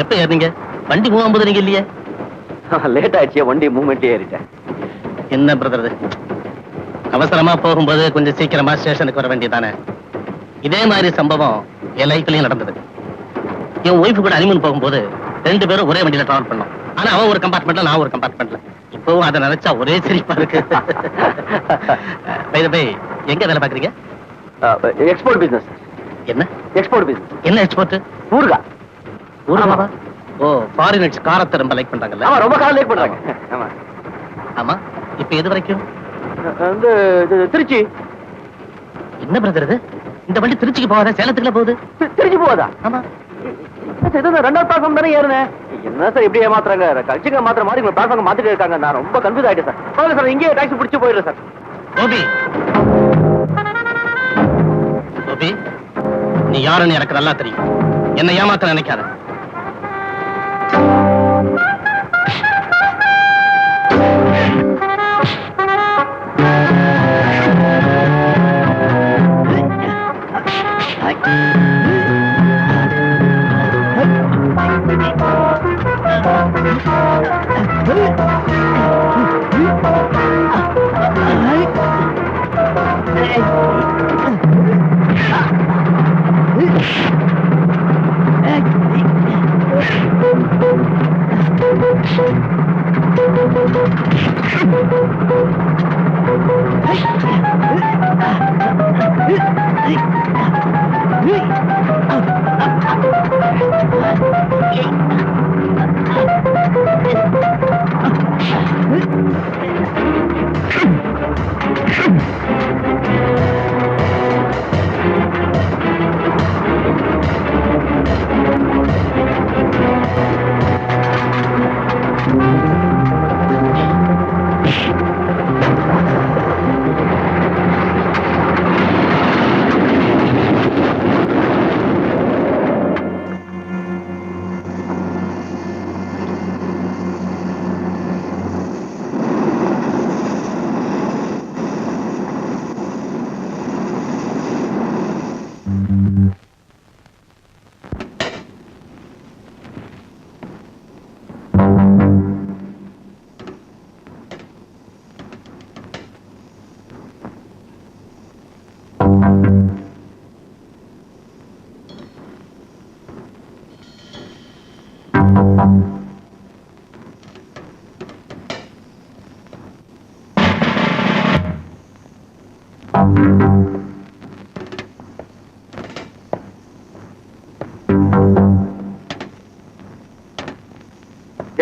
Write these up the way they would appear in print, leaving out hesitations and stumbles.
எப்ப ஏறீங்க? வண்டி மூவ் ஆகும்போது நீங்க இல்லையே. லேட் ஆயிடுச்சு, வண்டி மூவ்மெண்ட் ஏறிட்டேன். என்ன பிரதர், அவசரமா போகும்போது கொஞ்சம் சீக்கிரமா ஸ்டேஷனுக்கு வர வேண்டியதானே? இதே மாதிரி சம்பவம் என் லைஃப்லயும் நடந்தது. என் ஒய்ஃப் கூட ஹனிமூன் போகும்போது 2 பேரும் ஒரே வண்டியில டிராவல் பண்ணோம். ஆனா அவன் ஒரு கம்பார்ட்மெண்ட்ல, நான் ஒரு கம்பார்ட்மெண்ட்ல. இப்பவும் அதை நினைச்சா ஒரே சிரிப்பா இருக்கு. எங்க வேலை பாக்குறீங்க? Export business. என்ன எக்ஸ்போர்ட் பிசினஸ்? என்ன எக்ஸ்போர்ட்? ஊர்கா. ஊர்காவா? ஓ, ஃபாரினர்ஸ் காரத்தை ரொம்ப லைக் பண்றாங்கல்ல? ஆமா, ரொம்ப காரம் லைக் பண்றாங்க. ஆமா ஆமா. இப்ப எது வரைக்கும்? வந்து திருச்சி. என்ன பிரதர் இது? இந்த வண்டி திருச்சிக்கு போகாத, சேலத்துக்குள்ள போகுது. திருச்சி போகாதா? ஆமா. ரெண்டாவது பிளாட்ஃபார்ம் தானே ஏறுனேன். என்ன சார் இப்படி ஏமாத்துறாங்க? கட்சிங்க மாத்திர மாதிரி உங்க பிளாட்ஃபார்ம் மாத்திட்டு இருக்காங்க. நான் ரொம்ப கன்ஃபியூஸ் ஆயிட்டேன் சார். போங்க சார், இங்கேயே டாக்ஸி பிடிச்சு போயிடுறேன் சார். கோபி, கோபி, நீ யாருன்னு எனக்கு நல்லா தெரியும். என்ன ஏமாத்த நினைக்காத.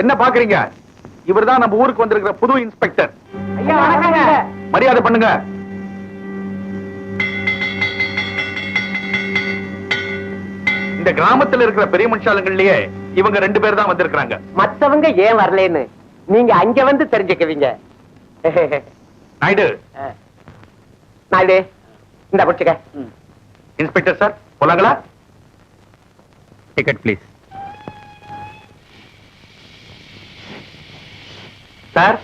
என்ன பாக்குறீங்க? இவர்தான் நம்ம ஊருக்கு வந்திருக்கிற புது இன்ஸ்பெக்டர். மரியாதை பண்ணுங்க. இந்த கிராமத்துல இருக்கிற பெரிய மனுஷாலங்கள்லயே இவங்க 2 பேர் தான் வந்திருக்காங்க. மத்தவங்க ஏன் வரலன்னு நீங்க அங்க வந்து தெரிஞ்சுக்குவீங்க. நாயுடு, நாயுடு இந்த புடிச்சுக்க. இன்ஸ்பெக்டர் சார், போலாங்களா? Ticket please. சார்,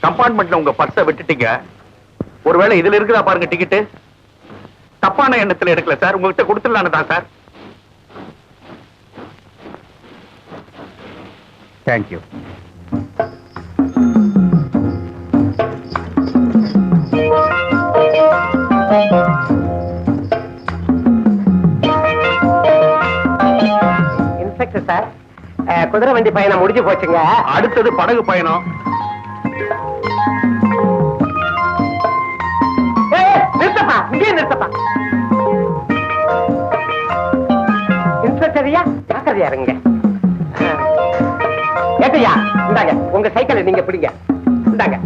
கம்பார்ட்மெண்ட்ல உங்க பர்ஸை விட்டுட்டீங்க. ஒருவேளை இதுல இருக்குதா பாருங்க டிக்கெட். தப்பான எண்ணத்துல எடுக்கல சார், உங்ககிட்ட கொடுத்துடலான்னு தான் சார். தேங்க்யூ. இன்ஸ்பெக்டர் சார், குதிரை வண்டி பயணம் முடிஞ்சு போச்சுங்க. அடுத்தது படகு பயணம். நிறுத்தப்பா, இங்கே நிறுத்தப்பா. இன்ஸ்பெக்டரியா, ஜாக்கிரதையா இருங்க. ஏட்டையா, இந்தாங்க உங்க சைக்கிளை நீங்க பிடிங்க. இந்தாங்க.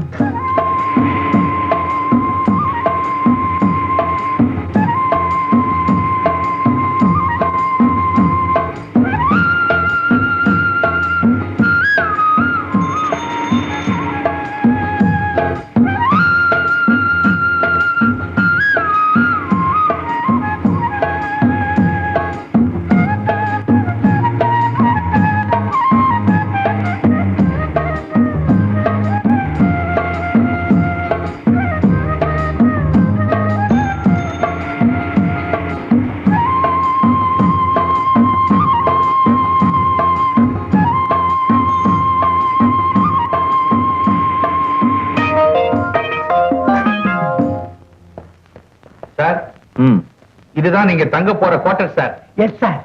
இதுதான் நீங்க தங்க போற குவார்டர் சார். Yes sir.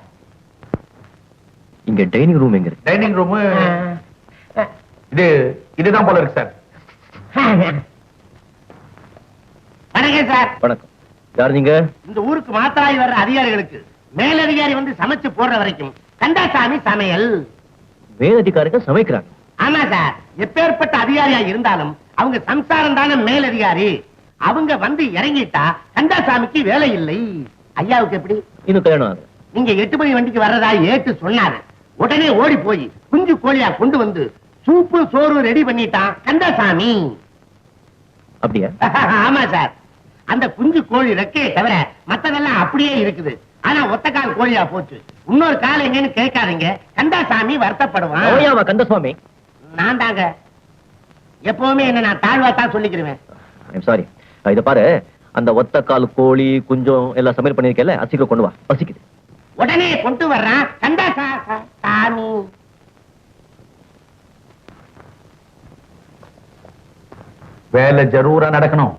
இங்க டைனிங் ரூம் எங்க இருக்கு? டைனிங் ரூம் இதுதான் போல இருக்கு சார். வணக்கம் சார். வணக்கம். யார் நீங்க? இந்த ஊருக்கு மாத்திராய் வர்ற அதிகாரிகளுக்கு மேலதிகாரி வந்து சமைச்சு போடுற வரைக்கும் கந்தாசாமி சமையல். மேலதிகாரிங்க சமைக்கிறாங்க? ஆமா சார். எப்பேற்பட்ட அதிகாரியா இருந்தாலும் அவங்க சம்சாரம் தானே மேலதிகாரி. அவங்க வந்து இறங்கிட்டா கந்தாசாமிக்கு வேலை இல்லை. ஐயாவுக்கு எப்படி? இன்னும் கல்யாணம் ஆகுது. நீங்க 8 மணி வண்டிக்கு வர்றதா ஏட்டு சொன்னாரு. உடனே ஓடி போய் குஞ்சு கோழியா கொண்டு வந்து சூப்பு சோறு ரெடி பண்ணிட்டான் கந்தாசாமி. அப்படியா? ஆமா சார். அந்த குஞ்சு கோழி ரெக்கையை தவிர மத்ததெல்லாம் அப்படியே இருக்குது. ஆனா ஒத்த கால் கோழியா போச்சு. இன்னொரு கால் எங்கன்னு கேட்காதீங்க, கந்தாசாமி வருத்தப்படுவான். ஓயாவா கந்தசுவாமி? நான் தாங்க. எப்பவுமே என்ன நான் தாழ்வா தான் சொல்லிக்கிறேன். சாரி. இத பாரு, அந்த ஒத்த கால் கோழி குஞ்சம் எல்லாம் சமையல் பண்ணிருக்கல, அசிக்க கொண்டு வா, பசிக்குது. உடனே கொண்டு வர்றான் கந்தாசாமி. வேலை ஜரூரா நடக்கணும்.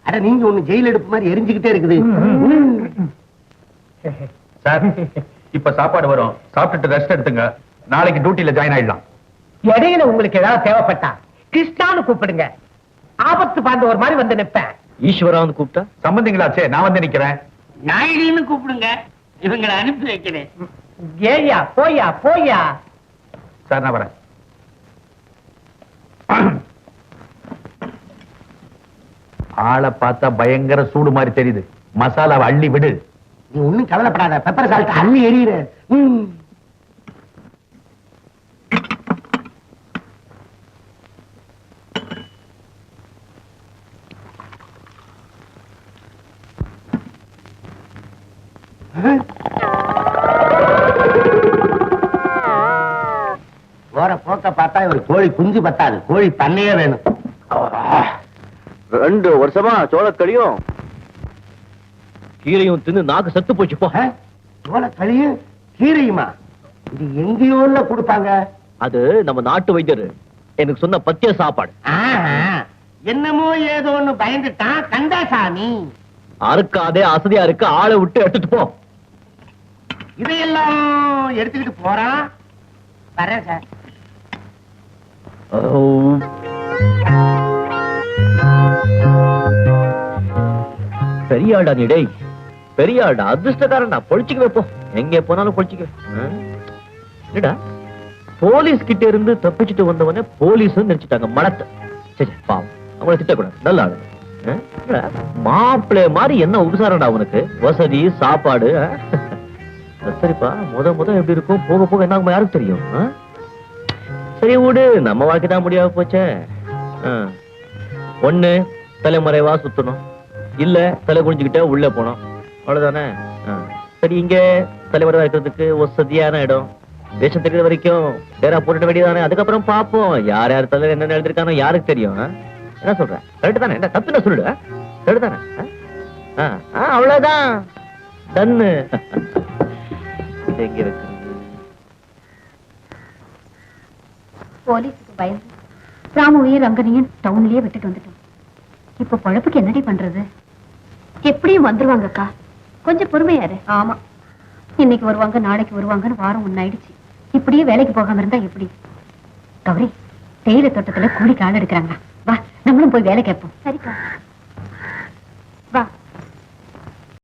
அட நீங்க ஒண்ணு ஜெயில் எடுப்பு மாதிரி எரிஞ்சுக்கிட்டே இருக்குது. சார் இப்ப சாப்பாடு வரும், சாப்பிட்டுட்டு ரெஸ்ட் எடுத்துங்க. நாளைக்கு டியூட்டில ஜாயின் ஆயிடலாம். இடையில உங்களுக்கு ஏதாவது தேவைப்பட்டா கிருஷ்ணான்னு கூப்பிடுங்க. ஆபத்து பாந்த ஒரு மாதிரி வந்து நிப்பேன். ஈஸ்வரா வந்து கூப்பிட்டா? சம்பந்திங்களாச்சே, நான் வந்து நிக்கிறேன். நாயுடின்னு கூப்பிடுங்க, இவங்களை அனுப்பி வைக்கிறேன். ஏயா போயா போயா. சார் நான் வரேன். ஆளை பார்த்தா பயங்கர சூடு மாதிரி தெரியுது. மசாலாவை அள்ளி விடு. நீ ஒண்ணும் கவலைப்படாத, பெப்பர் சால்ட் அள்ளி எறிகிற. போற போக்க பார்த்தா ஒரு கோழி குஞ்சு பத்தாது, கோழி பண்ணையே வேணும். 2 வருஷமா சோளக்கடியும் கீரையும் தின்னு நாக்கு செத்து போச்சு போ. சோளக்களியும் கீரையுமா? இது எங்கேயோல கொடுப்பாங்க. அது நம்ம நாட்டு வைத்தியர் எனக்கு சொன்ன பத்திய சாப்பாடு. என்னமோ ஏதோன்னு பயந்துட்டான் கந்தாசாமி. அறுக்காதே, அசதியா இருக்கு, ஆளை விட்டு எடுத்துட்டு போ. இதையெல்லாம் எடுத்துக்கிட்டு போறான். வரேன் சார். பெரியாடா நீ, டேய் பெரியாடா, அதிர்ஷ்டக்காரன்டா, பொழிச்சுக்க வைப்போம். எங்க போனாலும் பொழிச்சுக்க. என்னடா போலீஸ் கிட்ட இருந்து தப்பிச்சுட்டு வந்தவனே போலீஸ் நினைச்சிட்டாங்க மடத்தை. சரி பாவம், அவங்களை திட்டக்கூடாது, நல்ல ஆளு. மாப்பிள்ளை மாதிரி என்ன உபசாரம்டா அவனுக்கு, வசதி சாப்பாடு. சரிப்பா, முத எப்படி இருக்கும், போக போக என்ன ஆகும் யாருக்கு தெரியும். சரி விடு, நம்ம வாழ்க்கை தான் முடியாம போச்சே. ஒண்ணு தலைமுறைவா சுத்தணும், இல்ல தலை குனிஞ்சுக்கிட்டே உள்ள போனோம், அவ்வளவுதானே. சரி, இங்க தலைமுறைவா இருக்கிறதுக்கு வசதியான இடம், தேசம் தெரிகிற வரைக்கும் டேரா போட்டுட வேண்டியதானே. அதுக்கப்புறம் பாப்போம் யார் யார் தலைவர் என்ன எழுதிருக்கானோ யாருக்கு தெரியும். என்ன சொல்ற, கரெக்ட் தானே? என்ன தப்பு என்ன சொல்லுட, கரெக்ட் தானே? அவ்வளவுதான், டன்னு. எங்க இருக்கு போலீஸுக்கு பயந்து ராமுவையும் ரங்கனையும் டவுன்லயே விட்டுட்டு வந்துட்டோம். இப்ப பொழப்புக்கு என்னடி பண்றது? எப்படியும் வந்துருவாங்க அக்கா, கொஞ்சம் பொறுமையாரு. ஆமா, இன்னைக்கு வருவாங்க நாளைக்கு வருவாங்கன்னு வாரம் ஒண்ணாயிடுச்சு. இப்படியே வேலைக்கு போகாம இருந்தா எப்படி? கௌரி, தேயிலை தோட்டத்துல கூலிக்கு ஆள் எடுக்கிறாங்க, வா நம்மளும் போய் வேலை கேட்போம். சரிக்கா.